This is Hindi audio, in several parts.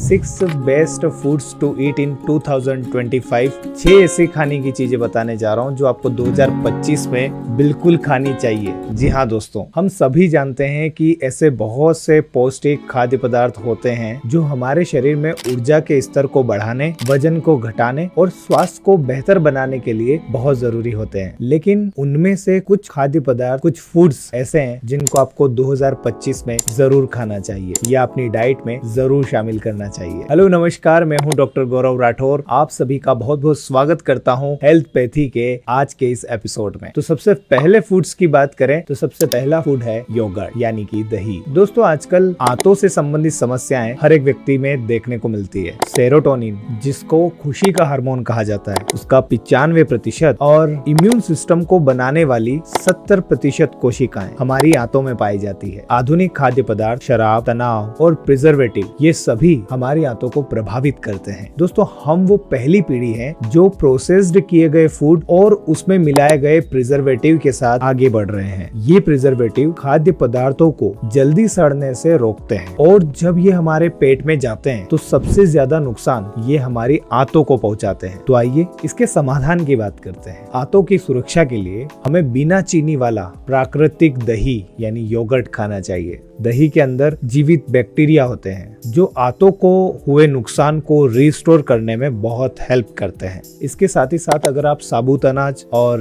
6 बेस्ट फूड्स टू ईट इन 2025। 6 ऐसी खाने की चीजें बताने जा रहा हूँ जो आपको 2025 में बिल्कुल खानी चाहिए। जी हाँ दोस्तों, हम सभी जानते हैं कि ऐसे बहुत से पौष्टिक खाद्य पदार्थ होते हैं जो हमारे शरीर में ऊर्जा के स्तर को बढ़ाने, वजन को घटाने और स्वास्थ्य को बेहतर बनाने के लिए बहुत जरूरी होते हैं। लेकिन उनमें से कुछ खाद्य पदार्थ, कुछ फूड्स ऐसे हैं जिनको आपको 2025 में जरूर खाना चाहिए या अपनी डाइट में जरूर शामिल करना चाहिए। हेलो नमस्कार, मैं हूं डॉक्टर गौरव राठौर। आप सभी का बहुत बहुत स्वागत करता हूं हेल्थपैथी के आज के इस एपिसोड में। तो सबसे पहले फूड्स की बात करें तो सबसे पहला फूड है योगर्ट यानी कि दही। दोस्तों, आजकल आंतों से संबंधित समस्याएं हर एक व्यक्ति में देखने को मिलती है। सेरोटोनिन, जिसको खुशी का हार्मोन कहा जाता है, उसका 95% और इम्यून सिस्टम को बनाने वाली 70% कोशिकाएं हमारी आंतों में पाई जाती है। आधुनिक खाद्य पदार्थ, शराब, तनाव और प्रिजर्वेटिव, ये सभी हमारी आंतों को प्रभावित करते हैं। दोस्तों, हम वो पहली पीढ़ी है जो प्रोसेस्ड किए गए फूड और उसमें मिलाए गए प्रिजर्वेटिव के साथ आगे बढ़ रहे हैं। ये प्रिजर्वेटिव खाद्य पदार्थों को जल्दी सड़ने से रोकते हैं और जब ये हमारे पेट में जाते हैं तो सबसे ज्यादा नुकसान ये हमारी आंतों को पहुंचाते हैं। तो आइए इसके समाधान की बात करते हैं। आंतों की सुरक्षा के लिए हमें बिना चीनी वाला प्राकृतिक दही यानी योगर्ट खाना चाहिए। दही के अंदर जीवित बैक्टीरिया होते हैं जो आंतों को हुए नुकसान को रिस्टोर करने में बहुत हेल्प करते हैं। इसके साथ ही साथ अगर आप साबुत अनाज और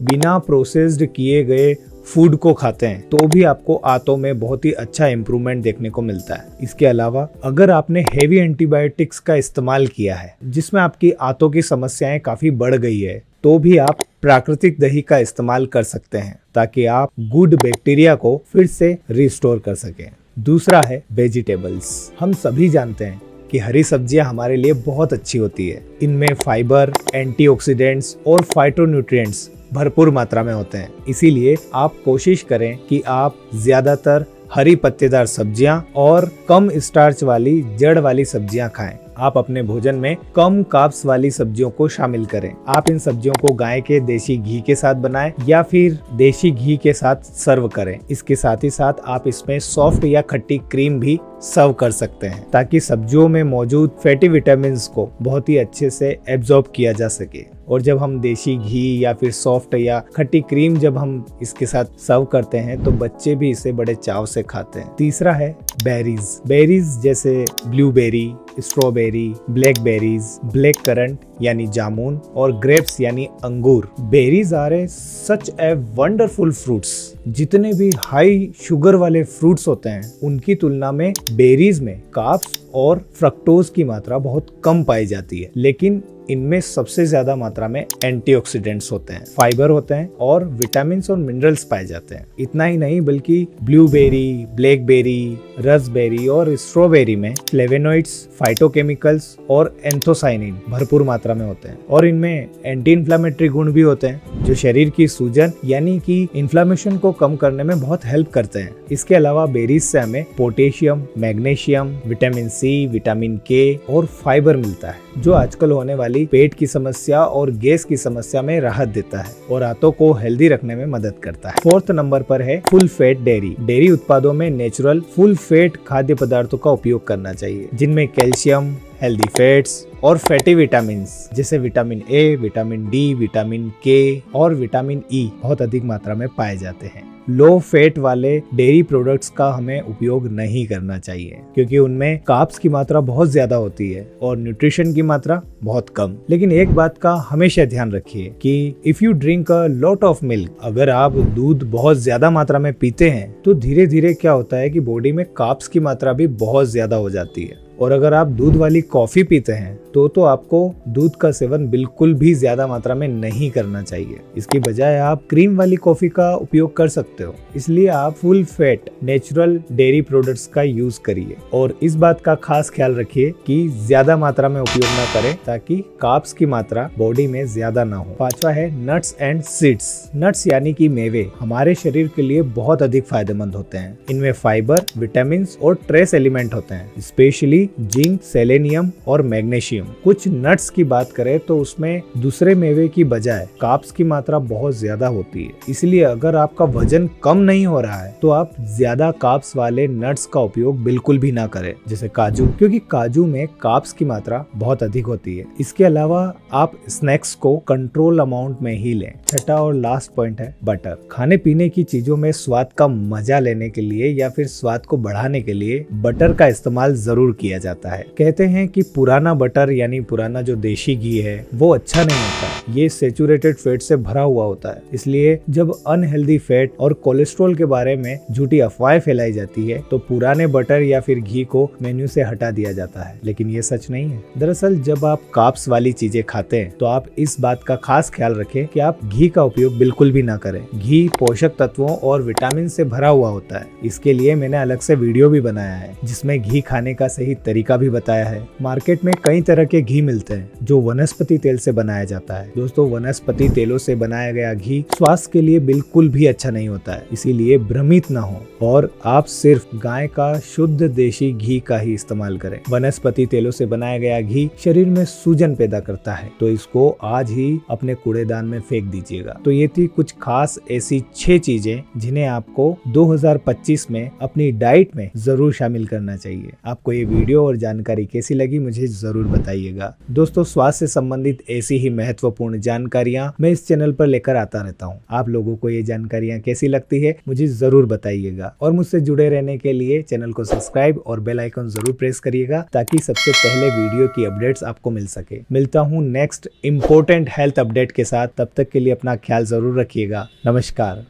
बिना प्रोसेस्ड किए गए फूड को खाते हैं तो भी आपको आंतों में बहुत ही अच्छा इम्प्रूवमेंट देखने को मिलता है। इसके अलावा अगर आपने हेवी एंटीबायोटिक्स का इस्तेमाल किया है जिसमें आपकी आंतों की समस्याएं काफी बढ़ गई है तो भी आप प्राकृतिक दही का इस्तेमाल कर सकते हैं ताकि आप गुड बैक्टीरिया को फिर से रिस्टोर कर सकें। दूसरा है वेजिटेबल्स। हम सभी जानते हैं कि हरी सब्जियां हमारे लिए बहुत अच्छी होती है। इनमें फाइबर, एंटीऑक्सीडेंट्स और फाइटोन्यूट्रिएंट्स भरपूर मात्रा में होते हैं। इसीलिए आप कोशिश करें कि आप ज्यादातर हरी पत्तेदार सब्जियां और कम स्टार्च वाली जड़ वाली सब्जियां खाएं। आप अपने भोजन में कम कार्ब्स वाली सब्जियों को शामिल करें। आप इन सब्जियों को गाय के देसी घी के साथ बनाएं या फिर देसी घी के साथ सर्व करें। इसके साथ ही साथ आप इसमें सॉफ्ट या खट्टी क्रीम भी सर्व कर सकते हैं ताकि सब्जियों में मौजूद फैटी विटामिन्स को बहुत ही अच्छे से एब्जॉर्ब किया जा सके। और जब हम देसी घी या फिर सॉफ्ट या खट्टी क्रीम जब हम इसके साथ सर्व करते हैं तो बच्चे भी इसे बड़े चाव से खाते हैं। तीसरा है बेरीज। बेरीज जैसे blueberry, strawberry, blackberries, black currant यानी जामुन और ग्रेप्स यानी अंगूर। Berries are such a wonderful fruits. जितने भी हाई शुगर वाले फ्रूट्स होते हैं उनकी तुलना में बेरीज में कार्ब्स और फ्रक्टोज की मात्रा बहुत कम पाई जाती है, लेकिन इनमें सबसे ज्यादा मात्रा में एंटीऑक्सीडेंट्स होते हैं, फाइबर होते हैं और विटामिन्स और मिनरल्स पाए जाते हैं। इतना ही नहीं बल्कि ब्लूबेरी, ब्लैकबेरी, रसबेरी और स्ट्रॉबेरी में फ्लेवोनॉइड्स, फाइटोकेमिकल्स और एंथोसाइनिन भरपूर मात्रा में होते हैं और इनमें एंटी इन्फ्लेमेटरी गुण भी होते हैं जो शरीर की सूजन यानी कि इन्फ्लेमेशन को कम करने में बहुत हेल्प करते हैं। इसके अलावा बेरीज से हमें potassium, magnesium, vitamin C, vitamin K और फाइबर मिलता है जो आजकल होने वाली पेट की समस्या और गैस की समस्या में राहत देता है और आंतों को हेल्दी रखने में मदद करता है। 4th नंबर पर है फुल फैट डेयरी। डेयरी उत्पादों में नेचुरल फुल फैट खाद्य पदार्थों का उपयोग करना चाहिए जिनमें कैल्शियम, हेल्दी फैट्स और फैटी विटामिन्स जैसे vitamin A, vitamin D, vitamin K और विटामिन ई बहुत अधिक मात्रा में पाए जाते हैं। लो फैट वाले डेयरी प्रोडक्ट्स का हमें उपयोग नहीं करना चाहिए क्योंकि उनमें कार्ब्स की मात्रा बहुत ज्यादा होती है और न्यूट्रिशन की मात्रा बहुत कम। लेकिन एक बात का हमेशा ध्यान रखिए कि if you drink a lot of milk, अगर आप दूध बहुत ज्यादा मात्रा में पीते हैं तो धीरे धीरे क्या होता है कि बॉडी में कार्ब्स की मात्रा भी बहुत ज्यादा हो जाती है। और अगर आप दूध वाली कॉफी पीते हैं तो आपको दूध का सेवन बिल्कुल भी ज्यादा मात्रा में नहीं करना चाहिए। इसकी बजाय आप क्रीम वाली कॉफी का उपयोग कर सकते हो। इसलिए आप full fat natural dairy products का यूज करिए और इस बात का खास ख्याल रखिए कि ज्यादा मात्रा में उपयोग ना करें ताकि कार्ब्स की मात्रा बॉडी में ज्यादा ना हो। 5वां है नट्स एंड सीड्स। नट्स यानी कि मेवे हमारे शरीर के लिए बहुत अधिक फायदेमंद होते हैं। इनमें फाइबर, विटामिन और ट्रेस एलिमेंट होते हैं। स्पेशली सी, जिंक, सेलेनियम और मैग्नीशियम। कुछ नट्स की बात करें तो उसमें दूसरे मेवे की बजाय कार्ब्स की मात्रा बहुत ज्यादा होती है, इसलिए अगर आपका वजन कम नहीं हो रहा है तो आप ज्यादा कार्ब्स वाले नट्स का उपयोग बिल्कुल भी ना करें, जैसे काजू, क्योंकि काजू में कार्ब्स की मात्रा बहुत अधिक होती है। इसके अलावा आप स्नैक्स को कंट्रोल अमाउंट में ही लें। छठा और लास्ट पॉइंट है बटर। खाने पीने की चीजों में स्वाद का मजा लेने के लिए या फिर स्वाद को बढ़ाने के लिए बटर का इस्तेमाल जरूर किया जाता है। कहते हैं कि पुराना बटर यानी पुराना जो देशी घी है वो अच्छा नहीं होता, ये सैचुरेटेड फैट से भरा हुआ होता है। इसलिए जब अनहेल्दी फैट और कोलेस्ट्रॉल के बारे में झूठी अफवाहें फैलाई जाती है तो पुराने बटर या फिर घी को मेन्यू से हटा दिया जाता है, लेकिन ये सच नहीं है। दरअसल जब आप कार्ब्स वाली चीजें खाते हैं तो आप इस बात का खास ख्याल रखें कि आप घी का उपयोग बिल्कुल भी ना करें। घी पोषक तत्वों और विटामिन से भरा हुआ होता है। इसके लिए मैंने अलग से वीडियो भी बनाया है जिसमें घी खाने का सही तरीका भी बताया है। मार्केट में कई तरह के घी मिलते हैं जो वनस्पति तेल से बनाया जाता है। दोस्तों, वनस्पति तेलों से बनाया गया घी स्वास्थ्य के लिए बिल्कुल भी अच्छा नहीं होता है, इसीलिए भ्रमित ना हो और आप सिर्फ गाय का शुद्ध देशी घी का ही इस्तेमाल करें। वनस्पति तेलों से बनाया गया घी शरीर में सूजन पैदा करता है, तो इसको आज ही अपने कूड़ेदान में फेंक दीजिएगा। तो ये थी कुछ खास ऐसी 6 चीजें जिन्हें आपको 2025 में अपनी डाइट में जरूर शामिल करना चाहिए। आपको ये वीडियो और जानकारी कैसी लगी मुझे जरूर बताइएगा। दोस्तों, स्वास्थ्य से संबंधित ऐसी ही महत्वपूर्ण जानकारियां मैं इस चैनल पर लेकर आता रहता हूं। आप लोगों को ये जानकारियां कैसी लगती है मुझे जरूर बताइएगा और मुझसे जुड़े रहने के लिए चैनल को सब्सक्राइब और बेल आइकन जरूर प्रेस करिएगा ताकि सबसे पहले वीडियो की अपडेट्स आपको मिल सके। मिलता हूँ नेक्स्ट इंपॉर्टेंट हेल्थ अपडेट के साथ, तब तक के लिए अपना ख्याल जरूर रखिएगा। नमस्कार।